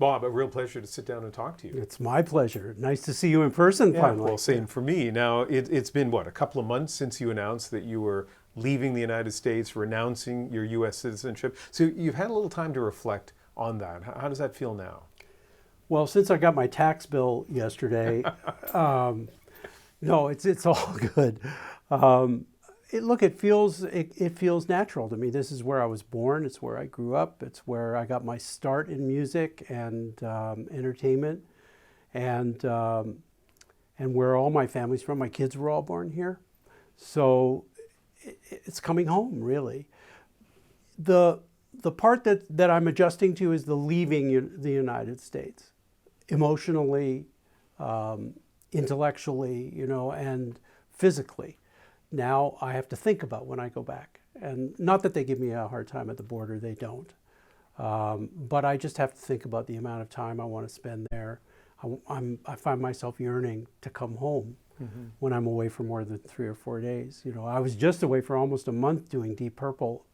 Bob, a real pleasure to sit down and talk to you. It's my pleasure. Nice to see you in person finally. Well, same for me. Now, it's been, what, a couple of months since you announced that you were leaving the United States, renouncing your U.S. citizenship. So you've had a little time to reflect on that. How does that feel now? Well, since I got my tax bill yesterday, no, it's all good. It feels natural to me. This is where I was born. It's where I grew up. It's where I got my start in music and entertainment, and where all my family's from. My kids were all born here, so it's coming home, really. The part that I'm adjusting to is the leaving the United States, emotionally, intellectually, and physically. Now I have to think about when I go back. And not that they give me a hard time at the border, they don't. But I just have to think about the amount of time I want to spend there. I find myself yearning to come home when I'm away for more than 3 or 4 days. I was just away for almost a month doing Deep Purple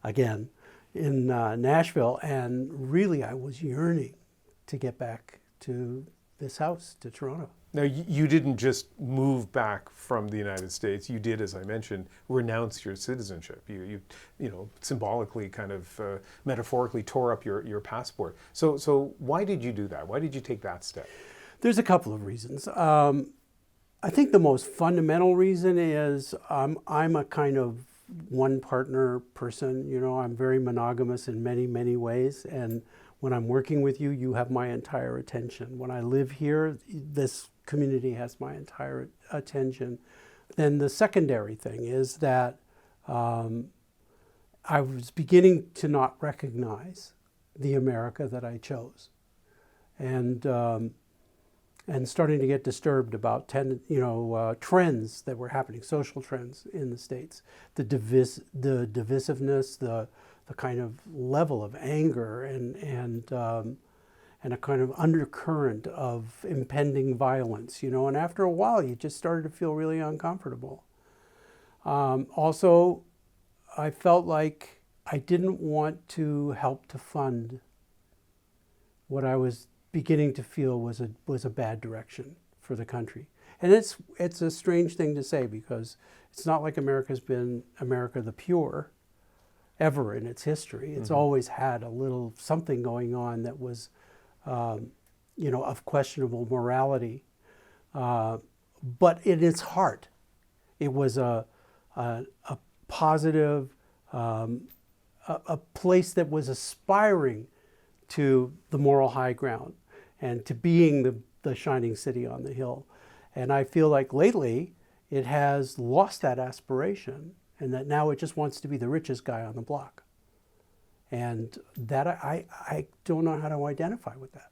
again in Nashville, and really I was yearning to get back to this house, to Toronto. Now, you didn't just move back from the United States. You did, as I mentioned, renounce your citizenship. You symbolically, kind of metaphorically tore up your passport. So why did you do that? Why did you take that step? There's a couple of reasons. I think the most fundamental reason is I'm a kind of one partner person. I'm very monogamous in many, many ways. And when I'm working with you, you have my entire attention. When I live here, this community has my entire attention. Then the secondary thing is that I was beginning to not recognize the America that I chose, and starting to get disturbed about trends that were happening, social trends in the States, the divisiveness, the kind of level of anger and a kind of undercurrent of impending violence, and after a while you just started to feel really uncomfortable. Also, I felt like I didn't want to help to fund what I was beginning to feel was a bad direction for the country. And it's a strange thing to say, because it's not like America's been America the pure ever in its history. It's always had a little something going on that was, of questionable morality. But in its heart, it was a positive, a place that was aspiring to the moral high ground and to being the shining city on the hill. And I feel like lately it has lost that aspiration, and that now it just wants to be the richest guy on the block. And that I don't know how to identify with that.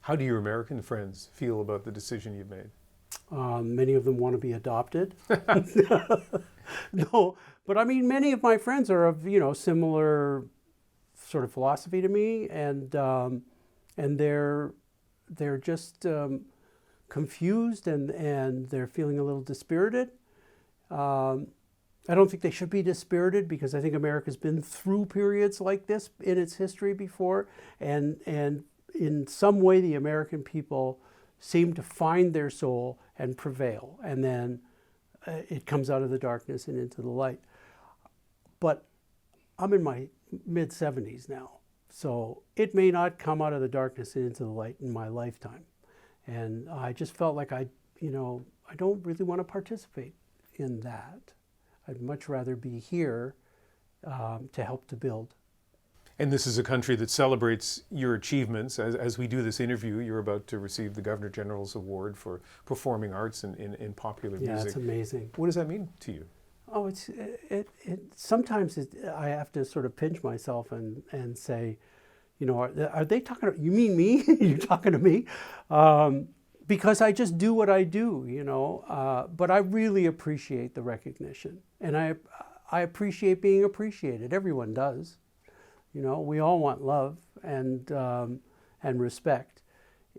How do your American friends feel about the decision you've made? Many of them want to be adopted. No, but I mean, many of my friends are of similar sort of philosophy to me, and they're just confused, and they're feeling a little dispirited. I don't think they should be dispirited, because I think America's been through periods like this in its history before, and in some way the American people seem to find their soul and prevail, and then it comes out of the darkness and into the light. But I'm in my mid-70s now, so it may not come out of the darkness and into the light in my lifetime. And I just felt like I don't really want to participate in that. I'd much rather be here to help to build. And this is a country that celebrates your achievements. As we do this interview, you're about to receive the Governor General's Award for Performing Arts in Popular Music. Yeah, it's amazing. What does that mean to you? Oh, sometimes I have to sort of pinch myself and say, are they talking to you? Mean me? You're talking to me? Because I just do what I do, but I really appreciate the recognition, and I appreciate being appreciated. Everyone does. We all want love and respect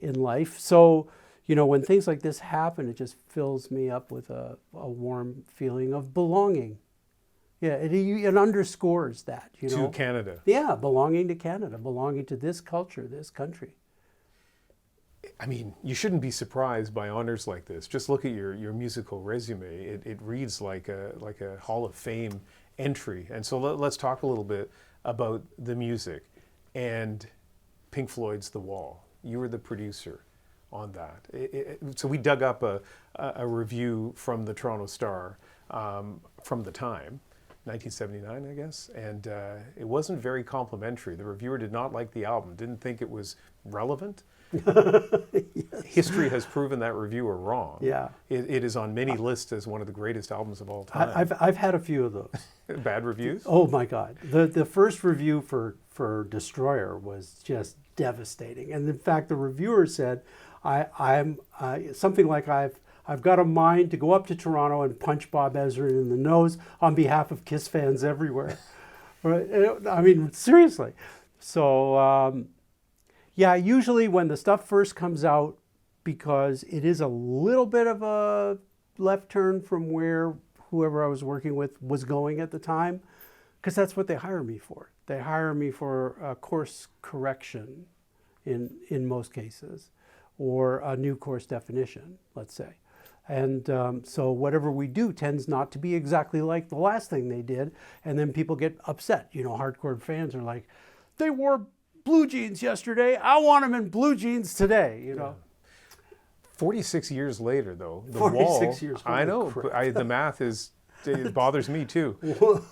in life. So, when things like this happen, it just fills me up with a warm feeling of belonging. Yeah, it underscores that, To Canada. Yeah, belonging to Canada, belonging to this culture, this country. I mean, you shouldn't be surprised by honors like this. Just look at your musical resume. It reads like a Hall of Fame entry. And so let's talk a little bit about the music and Pink Floyd's The Wall. You were the producer on that. So we dug up a review from the Toronto Star from the time, 1979, I guess, and it wasn't very complimentary. The reviewer did not like the album, didn't think it was relevant. Yes. History has proven that reviewer wrong. Yeah. It is on many lists as one of the greatest albums of all time. I've had a few of those. Bad reviews? Oh my God. The first review for Destroyer was just devastating. And in fact, the reviewer said, I'm something like I've got a mind to go up to Toronto and punch Bob Ezrin in the nose on behalf of Kiss fans everywhere. Right? I mean, seriously. So, yeah, usually when the stuff first comes out, because it is a little bit of a left turn from where whoever I was working with was going at the time, because that's what they hire me for. They hire me for a course correction in most cases, or a new course definition, let's say. And so whatever we do tends not to be exactly like the last thing they did, and then people get upset. You know, hardcore fans are like, they wore blue jeans yesterday, I want them in blue jeans today, you know. 46 years later, though, the 46 years. I know, but the math it bothers me too. The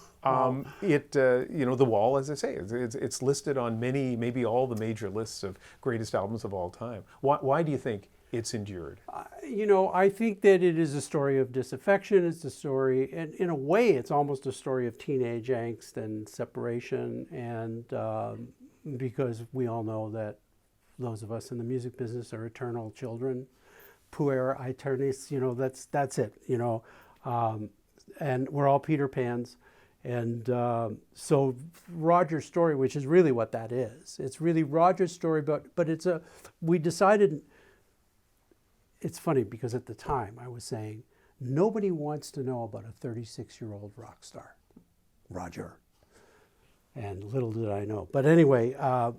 Wall, as I say, it's listed on many, maybe all the major lists of greatest albums of all time. Why do you think it's endured? I think that it is a story of disaffection. It's a story, and in a way, it's almost a story of teenage angst and separation, and because we all know that those of us in the music business are eternal children, puer aeternis, that's it, and we're all Peter Pans. And so Roger's story, which is really what that is, it's really Roger's story, but we decided, it's funny because at the time I was saying, nobody wants to know about a 36-year-old rock star, Roger. And little did I know. But anyway,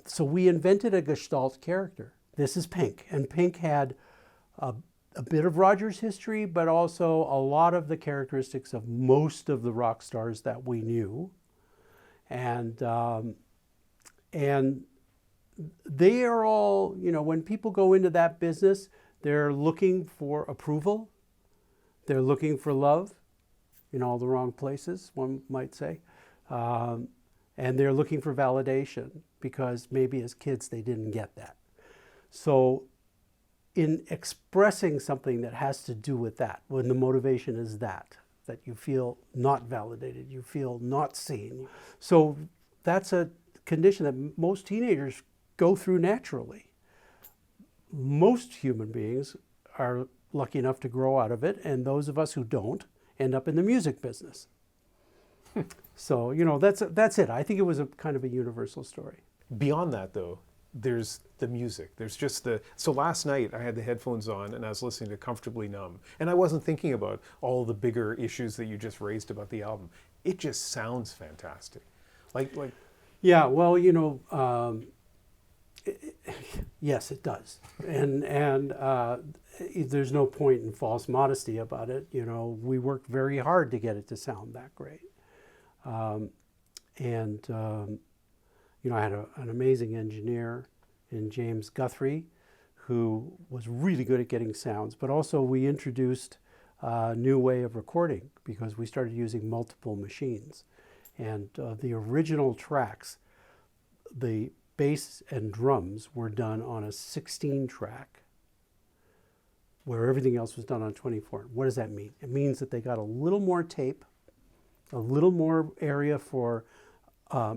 so we invented a Gestalt character. This is Pink. And Pink had a bit of Roger's history, but also a lot of the characteristics of most of the rock stars that we knew. And they are all, when people go into that business, they're looking for approval. They're looking for love in all the wrong places, one might say. And they're looking for validation because maybe as kids they didn't get that. So in expressing something that has to do with that, when the motivation is that you feel not validated, you feel not seen. So that's a condition that most teenagers go through naturally. Most human beings are lucky enough to grow out of it, and those of us who don't end up in the music business. So, that's it. I think it was a kind of a universal story. Beyond that, though, there's the music. There's just so last night I had the headphones on and I was listening to Comfortably Numb. And I wasn't thinking about all the bigger issues that you just raised about the album. It just sounds fantastic. Yeah, well, yes, it does. And there's no point in false modesty about it. We worked very hard to get it to sound that great. I had an amazing engineer in James Guthrie who was really good at getting sounds, but also we introduced a new way of recording because we started using multiple machines. And the original tracks, the bass and drums were done on a 16-track where everything else was done on 24. What does that mean? It means that they got a little more tape, a little more area for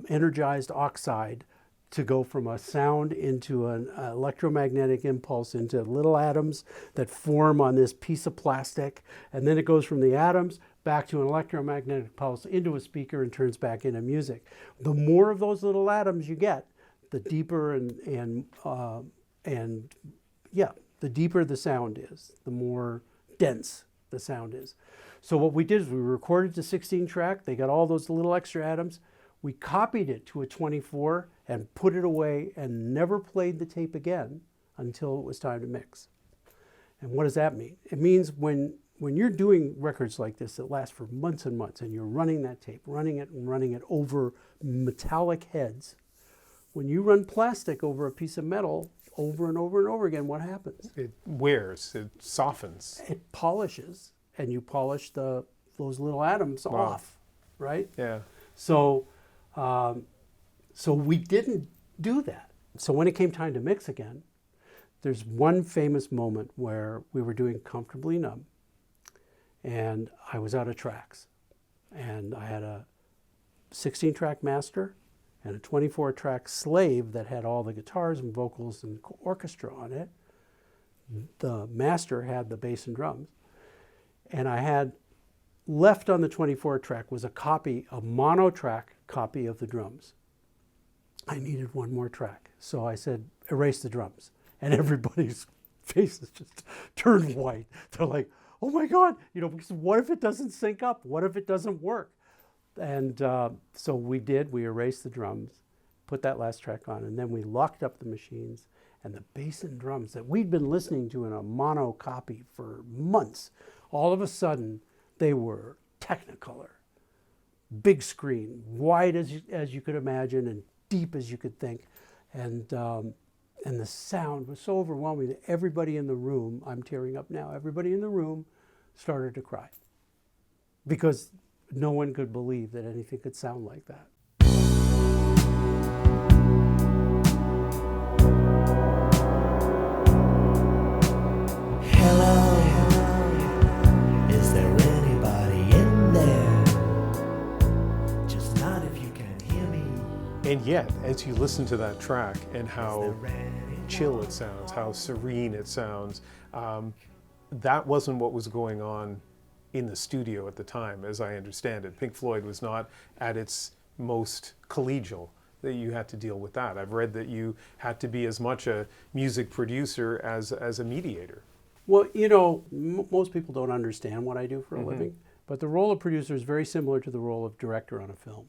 energized oxide to go from a sound into an electromagnetic impulse into little atoms that form on this piece of plastic, and then it goes from the atoms back to an electromagnetic pulse into a speaker and turns back into music. The more of those little atoms you get, the deeper the deeper the sound is, the more dense the sound is. So what we did is we recorded the 16-track. They got all those little extra atoms. We copied it to a 24 and put it away and never played the tape again until it was time to mix. And what does that mean? It means when you're doing records like this that last for months and months, and you're running that tape, running it over metallic heads, when you run plastic over a piece of metal over and over and over again, what happens? It wears, it softens. It polishes, and you polish those little atoms off, right? Yeah. So, so we didn't do that. So when it came time to mix again, there's one famous moment where we were doing Comfortably Numb, and I was out of tracks, and I had a 16-track master and a 24-track slave that had all the guitars and vocals and orchestra on it. The master had the bass and drums, and I had left on the 24-track was a mono-track copy of the drums. I needed one more track, so I said, erase the drums. And everybody's faces just turned white. They're like, oh my God, because what if it doesn't sync up? What if it doesn't work? And so we erased the drums, put that last track on, and then we locked up the machines, and the bass and drums that we'd been listening to in a mono copy for months, all of a sudden they were Technicolor, big screen, wide as you could imagine and deep as you could think. And the sound was so overwhelming that everybody in the room, I'm tearing up now, everybody in the room started to cry because no one could believe that anything could sound like that. Hello, is there anybody in there? Just not if you can hear me. And yet, as you listen to that track and how chill it sounds, how serene it sounds, that wasn't what was going on in the studio at the time, as I understand it. Pink Floyd was not at its most collegial, that you had to deal with that. I've read that you had to be as much a music producer as a mediator. Well, most people don't understand what I do for a living, but the role of producer is very similar to the role of director on a film.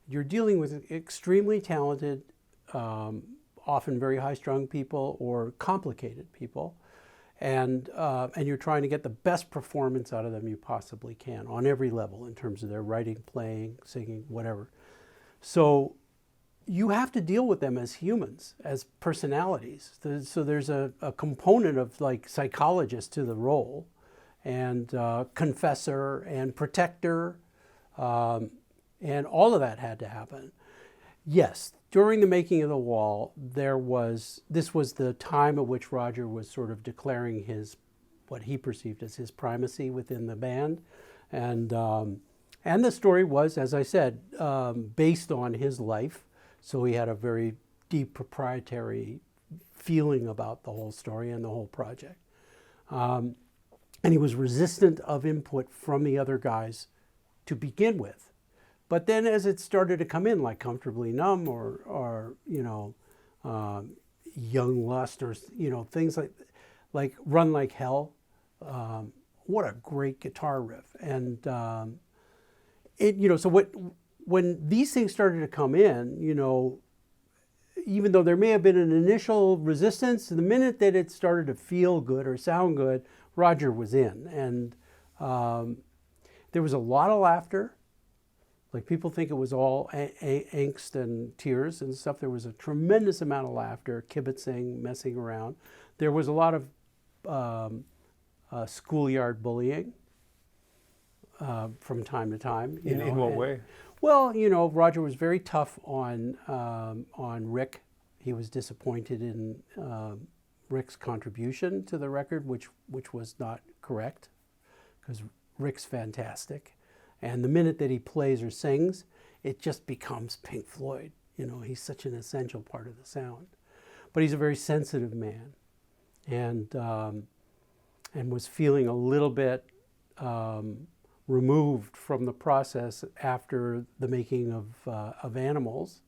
You're dealing with extremely talented, often very high-strung people or complicated people, and you're trying to get the best performance out of them you possibly can on every level in terms of their writing, playing, singing, whatever. So you have to deal with them as humans, as personalities. So there's a component of like psychologist to the role, and confessor and protector, and all of that had to happen. Yes, during the making of The Wall, this was the time at which Roger was sort of declaring what he perceived as his primacy within the band. And the story was, as I said, based on his life. So he had a very deep proprietary feeling about the whole story and the whole project. And he was resistant of input from the other guys to begin with. But then as it started to come in, like Comfortably Numb or Young Lust, or things like Run Like Hell, what a great guitar riff. And so when these things started to come in, even though there may have been an initial resistance, the minute that it started to feel good or sound good, Roger was in. And there was a lot of laughter. Like, people think it was all angst and tears and stuff. There was a tremendous amount of laughter, kibitzing, messing around. There was a lot of schoolyard bullying from time to time. In what way? Well, Roger was very tough on Rick. He was disappointed in Rick's contribution to the record, which was not correct, because Rick's fantastic. And the minute that he plays or sings, it just becomes Pink Floyd. He's such an essential part of the sound. But he's a very sensitive man, and was feeling a little bit removed from the process after the making of Animals,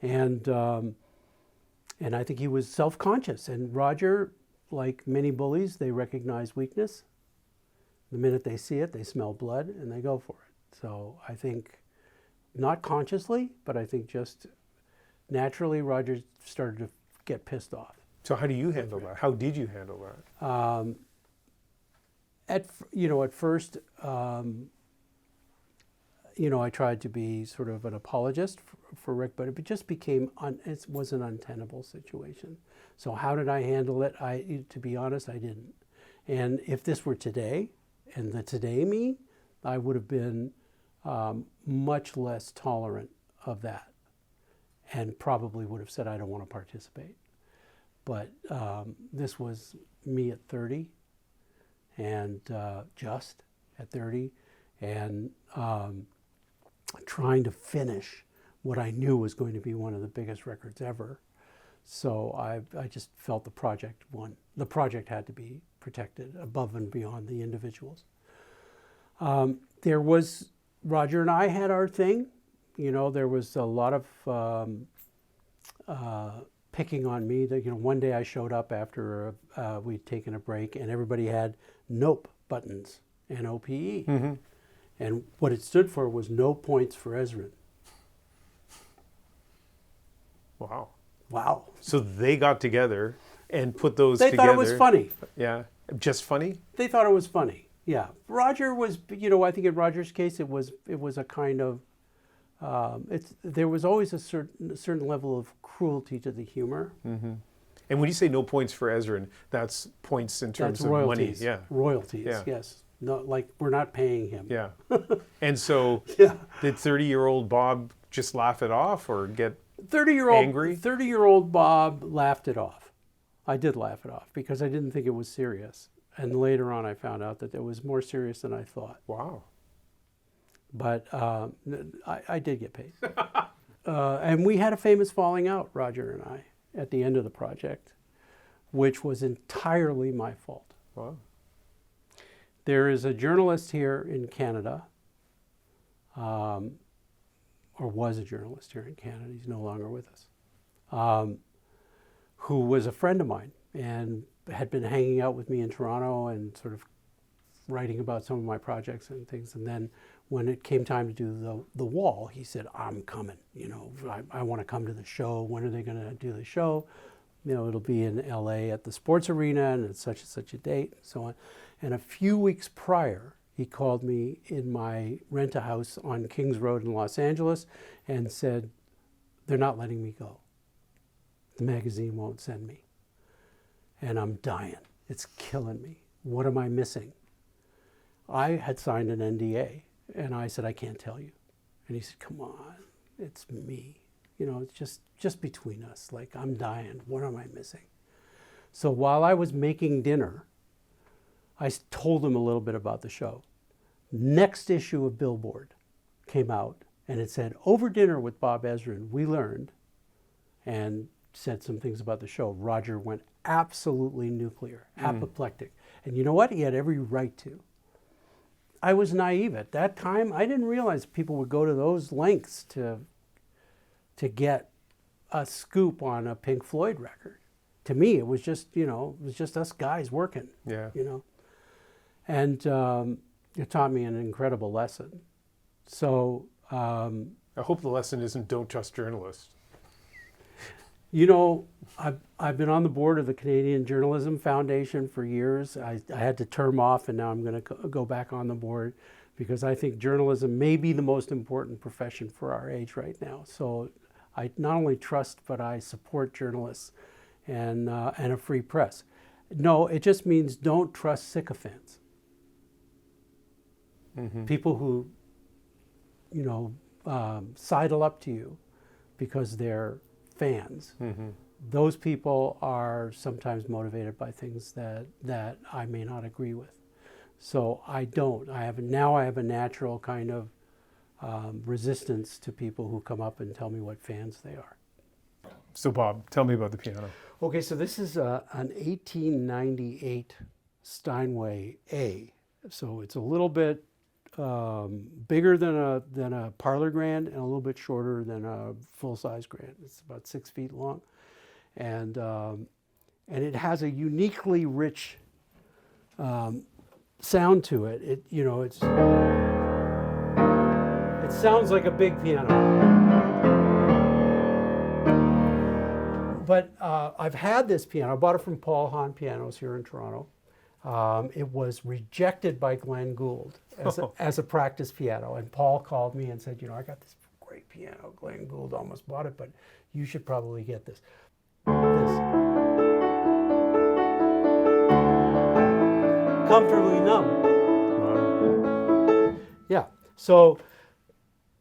and I think he was self-conscious. And Roger, like many bullies, they recognize weakness. The minute they see it, they smell blood and they go for it. So I think, not consciously, but I think just naturally, Roger started to get pissed off. So how do you handle that? How did you handle that? At first, I tried to be sort of an apologist for Rick, but it just became, it was an untenable situation. So how did I handle it? To be honest, I didn't. And if this were today, and the today me, I would have been much less tolerant of that, and probably would have said, I don't want to participate. But this was me at 30, and just at 30, and trying to finish what I knew was going to be one of the biggest records ever. So I just felt the project won. The project had to be protected above and beyond the individuals. There was, Roger and I had our thing. There was a lot of picking on me. One day I showed up after we'd taken a break, and everybody had NOPE buttons, N-O-P-E. Mm-hmm. And what it stood for was no points for Ezrin. Wow. Wow. So they got together and put those They together. thought it was funny. Yeah. Just funny? They thought it was funny. Yeah. Roger was, I think in Roger's case, it was a kind of, there was always a certain level of cruelty to the humor. Mm-hmm. And when you say no points for Ezrin, that's points in terms That's of royalties. money. Yeah. Royalties, Yeah. yes. No, like we're not paying him. Yeah. And so Yeah. did 30-year-old Bob just laugh it off or get 30-year-old angry? 30-year-old Bob laughed it off. I did laugh it off because I didn't think it was serious. And later on I found out that it was more serious than I thought. Wow. But I did get paid. And we had a famous falling out, Roger and I, at the end of the project, which was entirely my fault. Wow. There is a journalist here in Canada, or was a journalist here in Canada, he's no longer with us, who was a friend of mine and had been hanging out with me in Toronto and sort of writing about some of my projects and things. And then when it came time to do the wall, he said, I'm coming, I want to come to the show. When are they going to do the show? It'll be in LA at the Sports Arena and it's such and such a date and so on. And a few weeks prior, he called me in my rent-a-house on Kings Road in Los Angeles and said, they're not letting me go. The magazine won't send me. And I'm dying. It's killing me. What am I missing? I had signed an NDA, and I said, I can't tell you. And he said, come on, it's me. It's just between us. Like, I'm dying. What am I missing? So while I was making dinner, I told him a little bit about the show. Next issue of Billboard came out, and it said, over dinner with Bob Ezrin, we learned, and said some things about the show. Roger went absolutely nuclear, apoplectic. And you know what? He had every right to. I was naive at that time. I didn't realize people would go to those lengths to get a scoop on a Pink Floyd record. To me, it was just, it was just us guys working. Yeah. And it taught me an incredible lesson. So, I hope the lesson isn't don't trust journalists. I've been on the board of the Canadian Journalism Foundation for years. I had to term off, and now I'm going to go back on the board because I think journalism may be the most important profession for our age right now. So I not only trust, but I support journalists and a free press. No, it just means don't trust sycophants. Mm-hmm. People who, sidle up to you because they're fans. Mm-hmm. Those people are sometimes motivated by things that I may not agree with. So I don't. I have a natural kind of resistance to people who come up and tell me what fans they are. So Bob, tell me about the piano. Okay, so this is an 1898 Steinway A. So it's a little bit bigger than a parlor grand and a little bit shorter than a full-size grand. It's about 6 feet long, and it has a uniquely rich sound to it. It sounds like a big piano. but I've had this piano. I bought it from Paul Hahn Pianos here in Toronto. It was rejected by Glenn Gould as a practice piano. And Paul called me and said, you know, I got this great piano. Glenn Gould almost bought it, but you should probably get this. Comfortably Numb. Wow. Yeah. So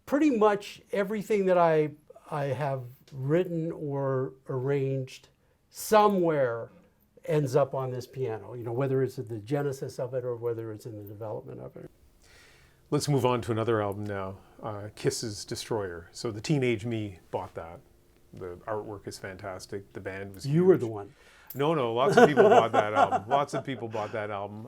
pretty much everything that I have written or arranged somewhere ends up on this piano, you know, whether it's in the genesis of it or whether it's in the development of it. Let's move on to another album now, Kiss's Destroyer. So the teenage me bought that. The artwork is fantastic. The band was You were huge. the one. No, lots of people bought that album. Lots of people bought that album.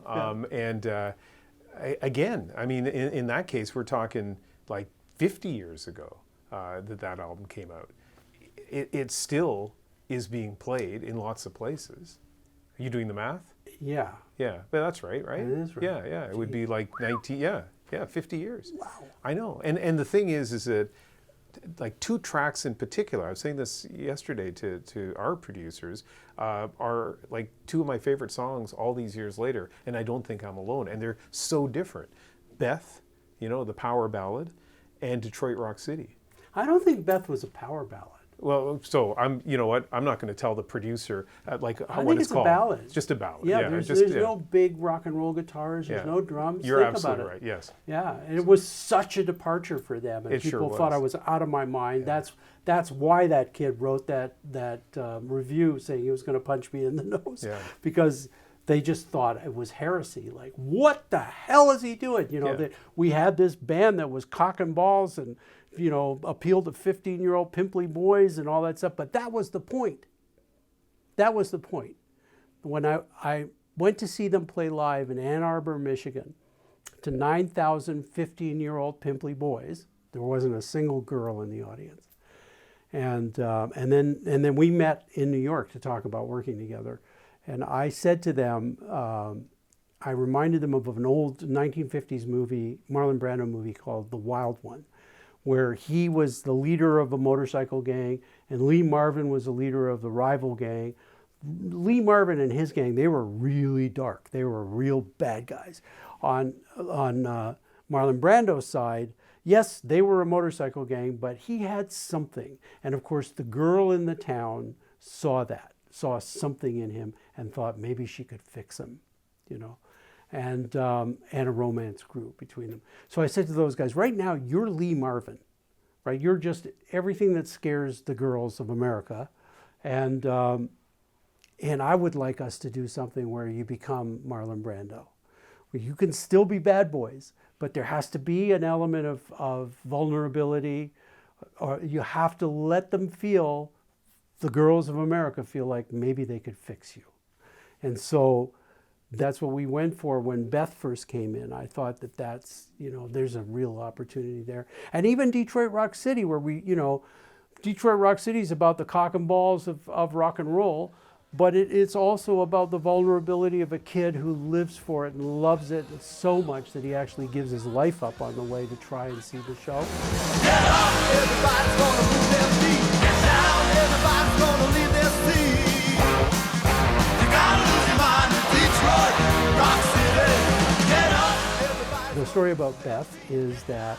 Again, I mean, in that case, we're talking like 50 years ago that album came out. It still is being played in lots of places. Are you doing the math? Yeah. Yeah, but that's right? It is right. Yeah. It would be like 50 years. Wow. I know. And the thing is that like two tracks in particular, I was saying this yesterday to our producers, are like two of my favorite songs all these years later, and I don't think I'm alone. And they're so different. Beth, you know, the power ballad, and Detroit Rock City. I don't think Beth was a power ballad. Well, so you know what? I'm not going to tell the producer what I think it's it's a called. ballad. It's just a ballad. Yeah, there's no big rock and roll guitars. There's no drums. You're Think absolutely about it. right. Yes. Yeah, and it was such a departure for them, and It sure people thought I was out of my mind. That's why that kid wrote that review saying he was going to punch me in the nose, because they just thought it was heresy. Like, what the hell is he doing? You know, that we had this band that was cock and balls and, you know, appealed to 15-year-old pimply boys and all that stuff. But that was the point. That was the point. When I went to see them play live in Ann Arbor, Michigan, to 9,000 15-year-old pimply boys, there wasn't a single girl in the audience. And then we met in New York to talk about working together. And I said to them, I reminded them of an old 1950s movie, Marlon Brando movie called The Wild One, where he was the leader of a motorcycle gang and Lee Marvin was the leader of the rival gang. Lee Marvin and his gang, they were really dark. They were real bad guys. On Marlon Brando's side, yes, they were a motorcycle gang, but he had something. And of course, the girl in the town saw something in him and thought maybe she could fix him, you know. And a romance grew between them. So I said to those guys, right now, you're Lee Marvin, right? You're just everything that scares the girls of America. And I would like us to do something where you become Marlon Brando. Where you can still be bad boys, but there has to be an element of vulnerability, or you have to let them feel, the girls of America feel like maybe they could fix you. And so that's what we went for when Beth first came in. I thought that's, you know, there's a real opportunity there. And even Detroit Rock City, where Detroit Rock City is about the cock and balls of rock and roll, but it's also about the vulnerability of a kid who lives for it and loves it so much that he actually gives his life up on the way to try and see the show. Get up, everybody's gonna move their feet. Get down, everybody's gonna leave their seat. You gotta lose your mind in Detroit, Rock City. Get up, everybody. The story about Beth is that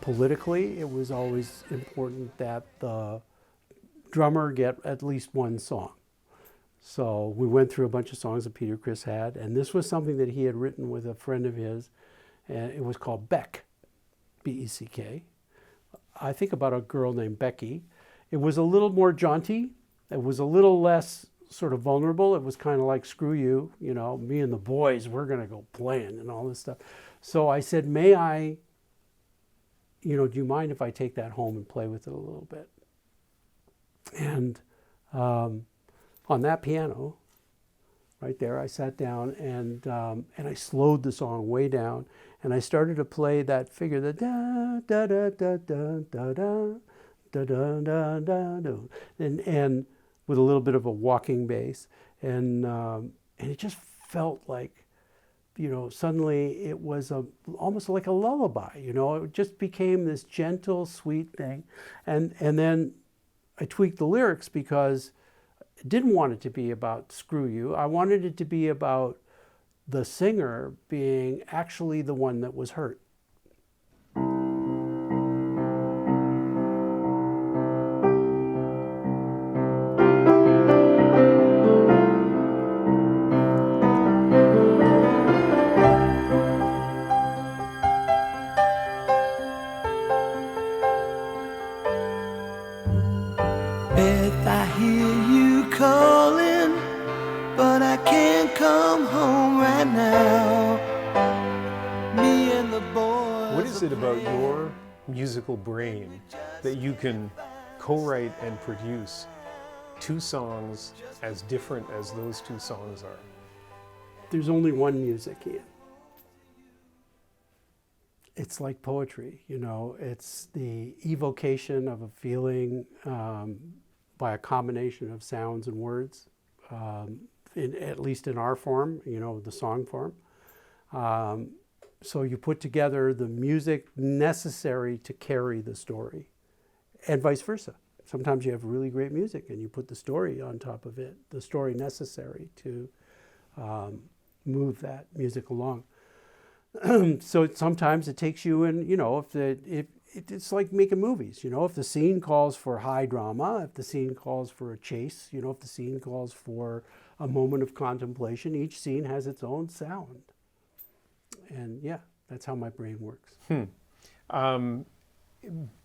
politically, it was always important that the drummer get at least one song. So we went through a bunch of songs that Peter Criss had, and this was something that he had written with a friend of his, and it was called Beck, B-E-C-K. I think about a girl named Becky. It was a little more jaunty. It was a little less sort of vulnerable. It was kind of like, screw you, you know, me and the boys, we're gonna go playing and all this stuff. So I said, may I, you know, do you mind if I take that home and play with it a little bit? And on that piano, right there, I sat down and I slowed the song way down, and I started to play that figure, the da da da da da da da da da da da da, and with a little bit of a walking bass, and it just felt like, you know, suddenly it was almost like a lullaby. You know, it just became this gentle, sweet thing, and then I tweaked the lyrics because I didn't want it to be about screw you. I wanted it to be about the singer being actually the one that was hurt. Beth, I hear you calling, but I can't come home right now. Me and the boys. What is it about your musical brain that you can co-write and produce two songs as different as those two songs are? There's only one music, Ian. It's like poetry, you know. It's the evocation of a feeling by a combination of sounds and words, at least in our form, you know, the song form. So you put together the music necessary to carry the story, and vice versa. Sometimes you have really great music and you put the story on top of it, the story necessary to move that music along. So sometimes it takes you in, you know, it's like making movies, you know, if the scene calls for high drama, if the scene calls for a chase, you know, if the scene calls for a moment of contemplation, each scene has its own sound. And yeah, that's how my brain works.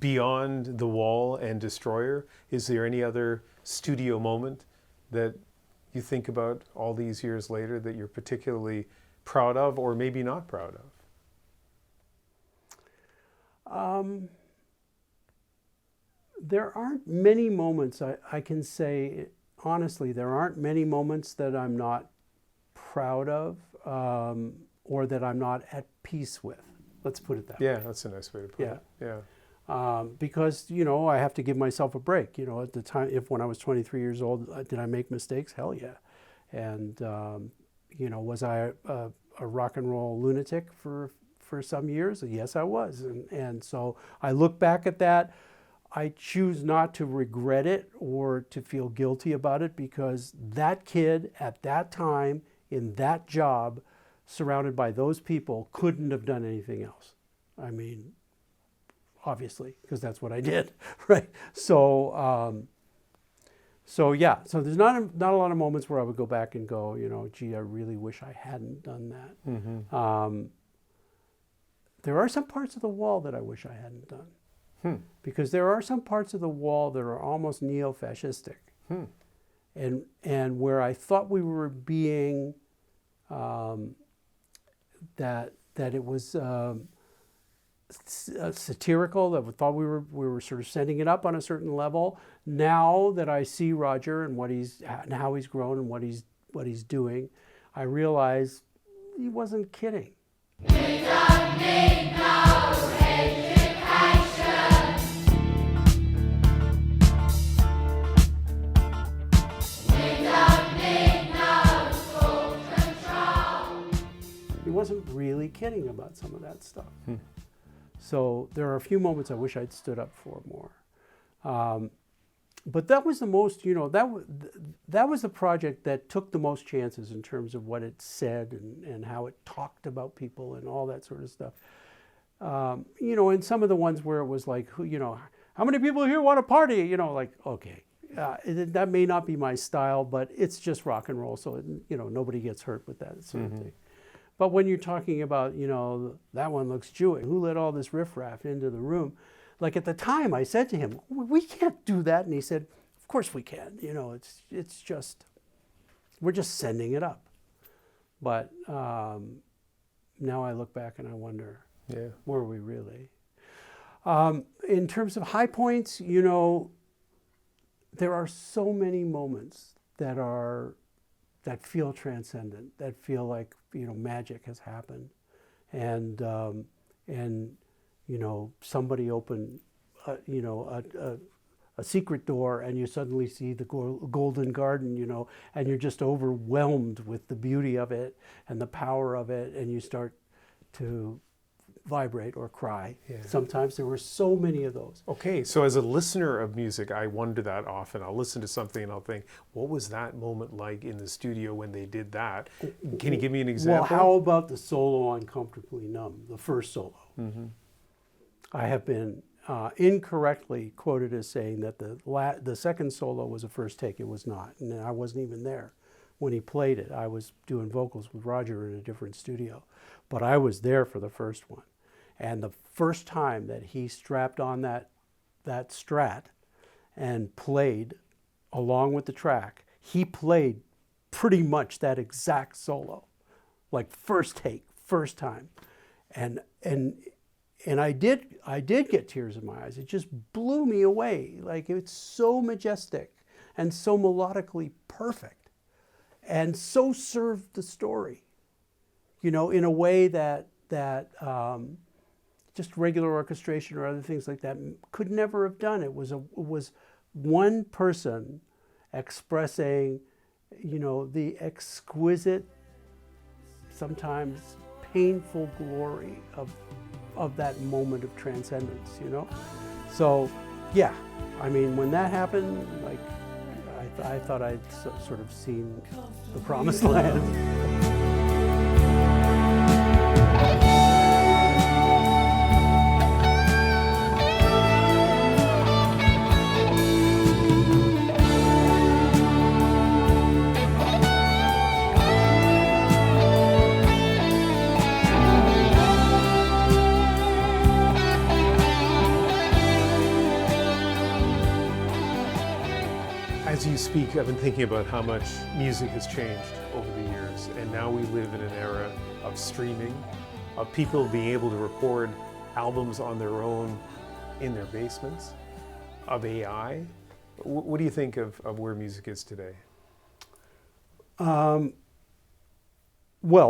Beyond The Wall and Destroyer, is there any other studio moment that you think about all these years later that you're particularly proud of, or maybe not proud of? There aren't many moments, I can say, honestly, there aren't many moments that I'm not proud of or that I'm not at peace with. Let's put it that way. Yeah, that's a nice way to put it. Yeah. Because, you know, I have to give myself a break. You know, at the time, when I was 23 years old, did I make mistakes? Hell yeah. And, you know, was I a rock and roll lunatic for some years? Yes, I was. And so I look back at that. I choose not to regret it or to feel guilty about it, because that kid at that time in that job, surrounded by those people, couldn't have done anything else. I mean, obviously, because that's what I did, right? So, yeah, so there's not a lot of moments where I would go back and go, you know, gee, I really wish I hadn't done that. Mm-hmm. There are some parts of The Wall that I wish I hadn't done. Because there are some parts of The Wall that are almost neo-fascistic. And where I thought we were being, that it was satirical, that we thought we were sort of setting it up on a certain level. Now that I see Roger and how he's grown and what he's doing, I realize he wasn't kidding. We don't need no education. We don't need no school control. He wasn't really kidding about some of that stuff. So there are a few moments I wish I'd stood up for more. But that was the most, you know, that was the project that took the most chances in terms of what it said and how it talked about people and all that sort of stuff. You know, and some of the ones where it was like, you know, how many people here want to party? You know, like, okay, that may not be my style, but it's just rock and roll. So, you know, nobody gets hurt with that sort of thing. But when you're talking about, you know, that one looks Jewish, who let all this riffraff into the room? Like at the time I said to him, we can't do that. And he said, of course we can. You know, it's just, we're just sending it up. But now I look back and I wonder, were we really? In terms of high points, you know, there are so many moments that feel transcendent, that feel like, you know, magic has happened. And you know, somebody opened, you know, a secret door, and you suddenly see the golden garden, you know, and you're just overwhelmed with the beauty of it and the power of it, and you start to vibrate or cry. Yeah. Sometimes there were so many of those. Okay, so as a listener of music, I wonder that often. I'll listen to something and I'll think, what was that moment like in the studio when they did that? Can you give me an example? Well, how about the solo on Comfortably Numb, the first solo? I have been incorrectly quoted as saying that the second solo was a first take. It was not, and I wasn't even there when he played it. I was doing vocals with Roger in a different studio, but I was there for the first one. And the first time that he strapped on that Strat and played along with the track, he played pretty much that exact solo, like first take, first time. And I did get tears in my eyes. It just blew me away. Like, it's so majestic and so melodically perfect, and so served the story, you know, in a way that just regular orchestration or other things like that could never have done. It was one person expressing, you know, the exquisite, sometimes painful glory of that moment of transcendence, you know? So, yeah, I mean, when that happened, like, I thought I'd sort of seen the promised land. As you speak, I've been thinking about how much music has changed over the years, and now we live in an era of streaming, of people being able to record albums on their own in their basements, of AI. What do you think of where music is today? Well,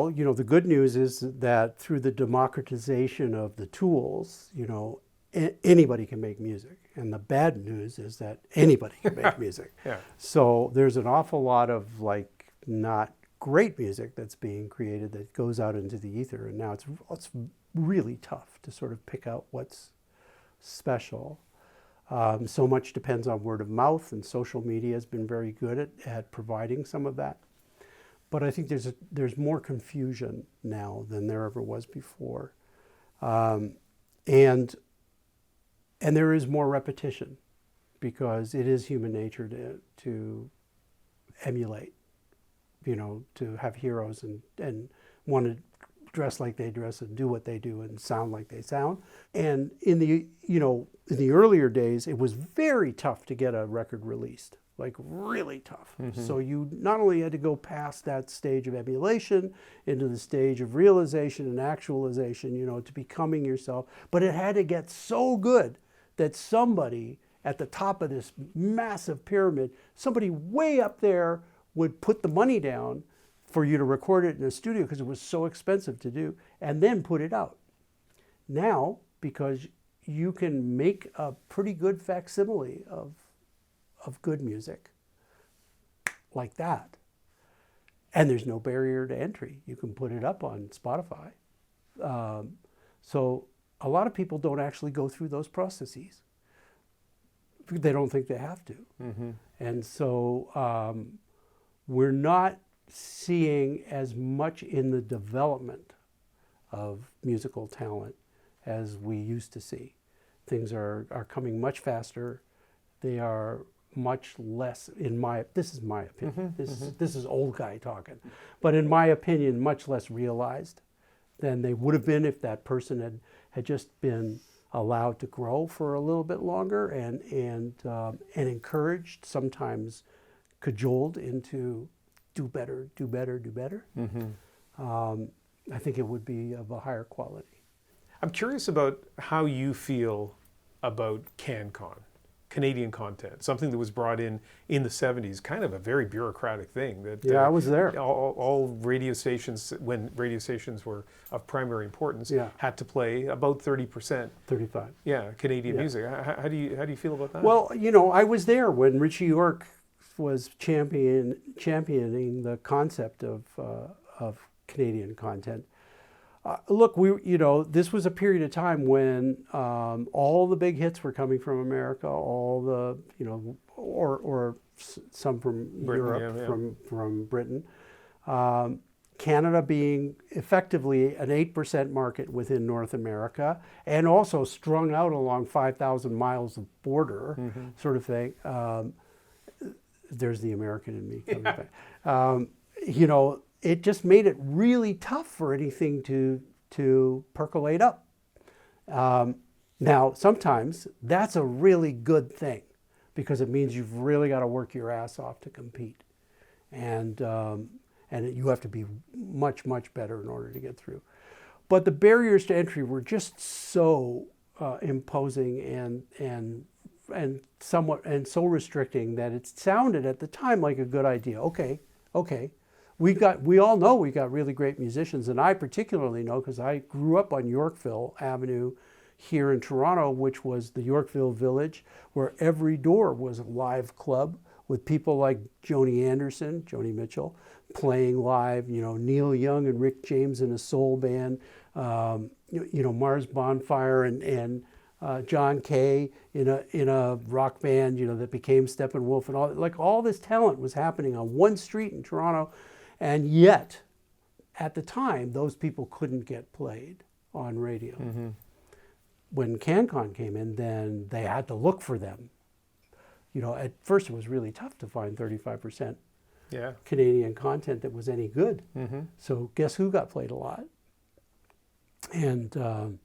you know, the good news is that through the democratization of the tools, you know, anybody can make music. And the bad news is that anybody can make music. Yeah. So there's an awful lot of, like, not great music that's being created that goes out into the ether. And now it's really tough to sort of pick out what's special. So much depends on word of mouth, and social media has been very good at providing some of that. But I think there's more confusion now than there ever was before. And there is more repetition, because it is human nature to emulate, you know, to have heroes and want to dress like they dress and do what they do and sound like they sound. And in the earlier days, it was very tough to get a record released, like really tough. So you not only had to go past that stage of emulation into the stage of realization and actualization, you know, to becoming yourself, but it had to get so good that somebody at the top of this massive pyramid, somebody way up there would put the money down for you to record it in a studio because it was so expensive to do, and then put it out. Now, because you can make a pretty good facsimile of good music like that, and there's no barrier to entry. You can put it up on Spotify. So a lot of people don't actually go through those processes. They don't think they have to. And so we're not seeing as much in the development of musical talent as we used to see. Things are coming much faster. They are much less, this is my opinion. This is old guy talking. But in my opinion, much less realized than they would have been if that person had just been allowed to grow for a little bit longer and encouraged, sometimes cajoled into do better. I think it would be of a higher quality. I'm curious about how you feel about CanCon, Canadian content, something that was brought in the 70s, kind of a very bureaucratic thing. That Yeah, I was there. All radio stations, when radio stations were of primary importance, Yeah. had to play about 30%. 35. Yeah, Canadian Yeah. music. How do you feel about that? Well, you know, I was there when Richie York was championing the concept of Canadian content. Look, this was a period of time when all the big hits were coming from America, all the, or some from Britain, Europe, yeah. from Britain. Canada being effectively an 8% market within North America, and also strung out along 5,000 miles of border, sort of thing. There's the American in me coming back. It just made it really tough for anything to percolate up. Now, sometimes that's a really good thing, because it means you've really got to work your ass off to compete. And you have to be much, much better in order to get through. But the barriers to entry were just so imposing and so restricting that it sounded at the time like a good idea. Okay. We all know we got really great musicians, and I particularly know because I grew up on Yorkville Avenue here in Toronto, which was the Yorkville Village, where every door was a live club with people like Joni Mitchell, playing live, Neil Young and Rick James in a soul band, Mars Bonfire and John Kay in a rock band, that became Steppenwolf, and all this talent was happening on one street in Toronto, and yet, at the time, those people couldn't get played on radio. When CanCon came in, then they had to look for them. At first it was really tough to find 35% Canadian content that was any good. So guess who got played a lot? And so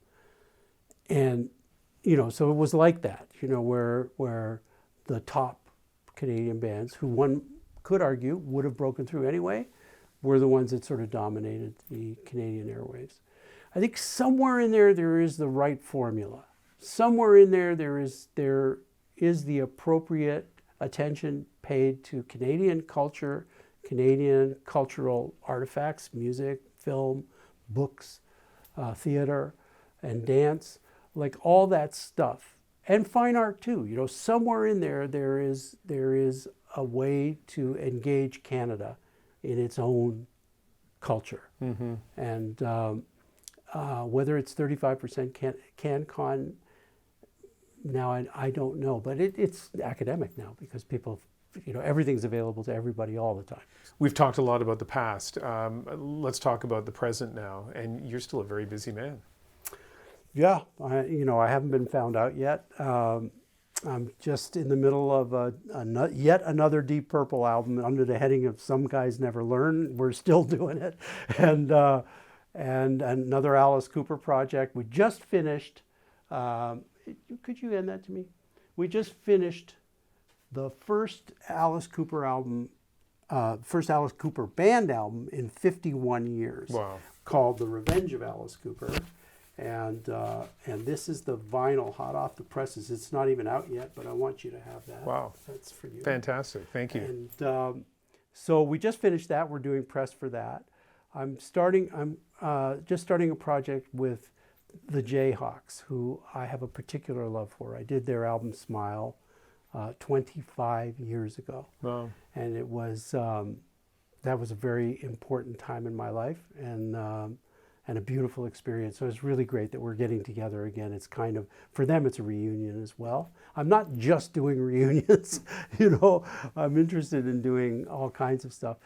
it was like that, where the top Canadian bands, who one could argue would have broken through anyway, were the ones that sort of dominated the Canadian airwaves. I think somewhere in there is the right formula. Somewhere in there is the appropriate attention paid to Canadian culture, Canadian cultural artifacts, music, film, books, theater, and dance, like all that stuff, and fine art too. Somewhere in there is a way to engage Canada in its own culture, and whether it's 35% CanCon. Now, I don't know, but it's academic now because people, everything's available to everybody all the time. We've talked a lot about the past. Let's talk about the present now. And you're still a very busy man. Yeah, I haven't been found out yet. I'm just in the middle of yet another Deep Purple album under the heading of Some Guys Never Learn. We're still doing it. And another Alice Cooper project. We just finished... could you hand that to me? We just finished the first Alice Cooper album, first Alice Cooper band album in 51 years. Wow. Called The Revenge of Alice Cooper. And this is the vinyl hot off the presses. It's not even out yet, but I want you to have that. Wow. That's for you. Fantastic. Thank you. And so we just finished that. We're doing press for that. I'm just starting a project with the Jayhawks, who I have a particular love for. I did their album Smile 25 years ago. Wow. And it was, that was a very important time in my life, and a beautiful experience. So it's really great that we're getting together again. It's kind of, for them, it's a reunion as well. I'm not just doing reunions, I'm interested in doing all kinds of stuff.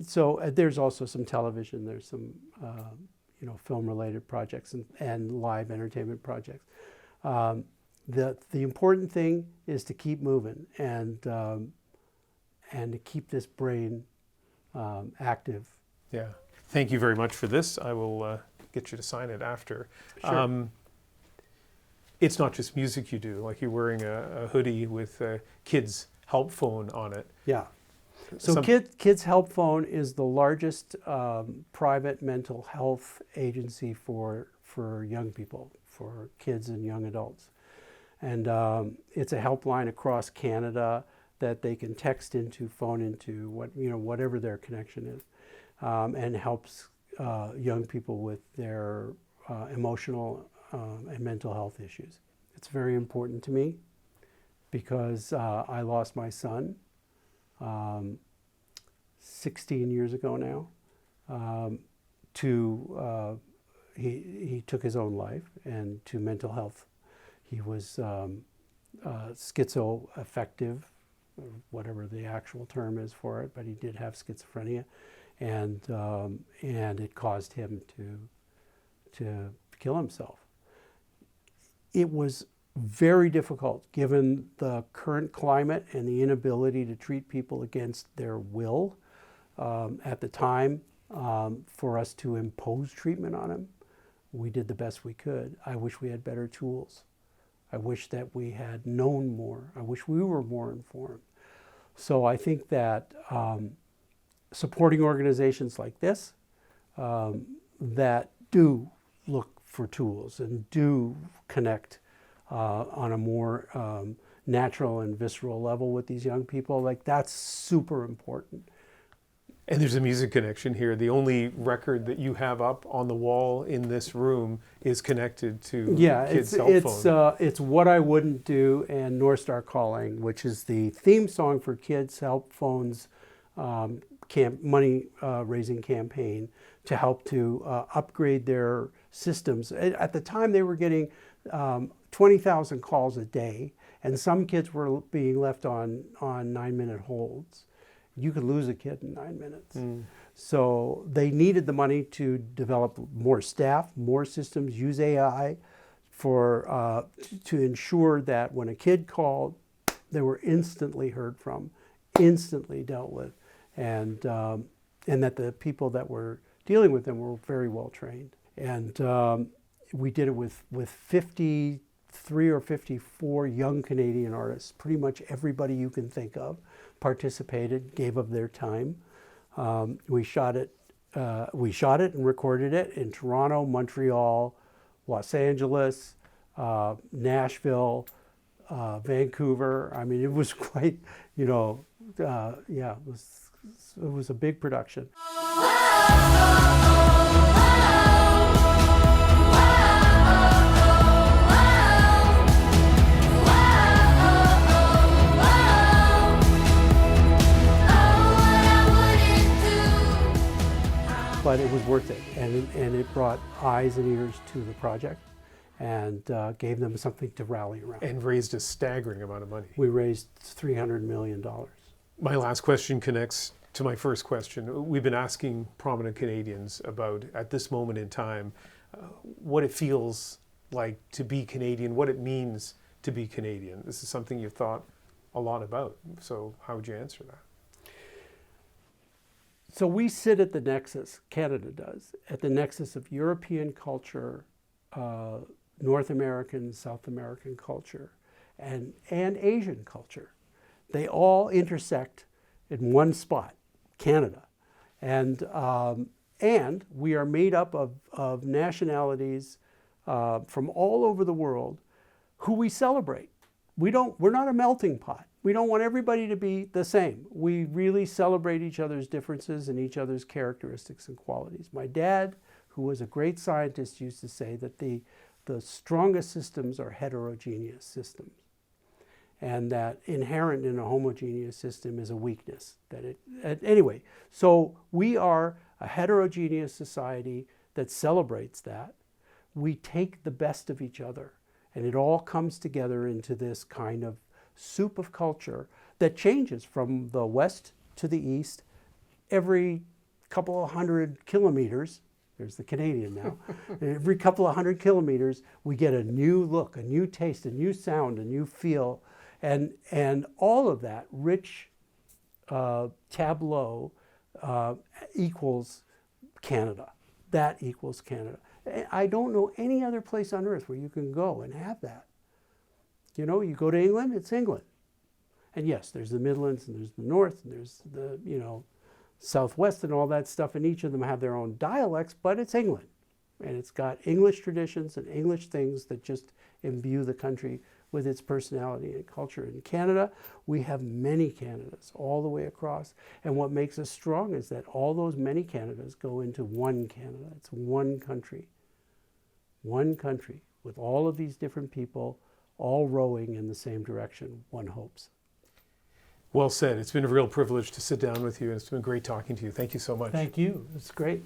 So there's also some television, there's some, film-related projects and live entertainment projects. The important thing is to keep moving and to keep this brain active. Yeah. Thank you very much for this. I will get you to sign it after. Sure. It's not just music you do. Like you're wearing a hoodie with Kids Help Phone on it. Yeah. So Kids Help Phone is the largest private mental health agency for young people, for kids and young adults. And it's a helpline across Canada that they can text into, phone into, whatever their connection is, and helps young people with their emotional and mental health issues. It's very important to me because I lost my son 16 years ago now to he took his own life, and to mental health. He was schizoaffective, or whatever the actual term is for it, but he did have schizophrenia, and it caused him to kill himself. It was very difficult, given the current climate and the inability to treat people against their will at the time, for us to impose treatment on him. We did the best we could. I wish we had better tools. I wish that we had known more. I wish we were more informed. So I think that supporting organizations like this that do look for tools and do connect on a more natural and visceral level with these young people, like, that's super important. And there's a music connection here. The only record that you have up on the wall in this room is connected to Kid's cell phone. It's What I Wouldn't Do and North Star Calling, which is the theme song for Kids Help Phone's money raising campaign to help to upgrade their systems. At the time, they were getting 20,000 calls a day, and some kids were being left on 9-minute holds. You could lose a kid in 9 minutes. So they needed the money to develop more staff, more systems, use AI for to ensure that when a kid called, they were instantly heard from, instantly dealt with, and that the people that were dealing with them were very well trained. And we did it with 53 or 54 young Canadian artists. Pretty much everybody you can think of participated, gave of their time. We shot it and recorded it in Toronto, Montreal, Los Angeles, Nashville, Vancouver. I mean, it was quite, it was a big production. But it was worth it, and it brought eyes and ears to the project, and gave them something to rally around. And raised a staggering amount of money. We raised $300 million. My last question connects to my first question. We've been asking prominent Canadians about, at this moment in time, what it feels like to be Canadian, what it means to be Canadian. This is something you've thought a lot about. So how would you answer that? So we sit at the nexus, Canada does, at the nexus of European culture, North American, South American culture, and Asian culture. They all intersect in one spot, Canada. And we are made up of nationalities from all over the world who we celebrate. We're not a melting pot. We don't want everybody to be the same. We really celebrate each other's differences and each other's characteristics and qualities. My dad, who was a great scientist, used to say that the strongest systems are heterogeneous systems, and that inherent in a homogeneous system is a weakness. Anyway, so we are a heterogeneous society that celebrates that. We take the best of each other, and it all comes together into this kind of soup of culture that changes from the west to the east every couple of 100 kilometers. There's the Canadian now. Every couple of 100 kilometers, we get a new look, a new taste, a new sound, a new feel, and all of that rich tableau equals Canada. That equals Canada. I don't know any other place on earth where you can go and have that. You go to England, it's England. And yes, there's the Midlands, and there's the North, and there's the, Southwest and all that stuff, and each of them have their own dialects, but it's England. And it's got English traditions and English things that just imbue the country with its personality and culture. In Canada, we have many Canadas all the way across. And what makes us strong is that all those many Canadas go into one Canada. It's one country with all of these different people all rowing in the same direction, one hopes. Well said. It's been a real privilege to sit down with you, and it's been great talking to you. Thank you so much. Thank you. It's great.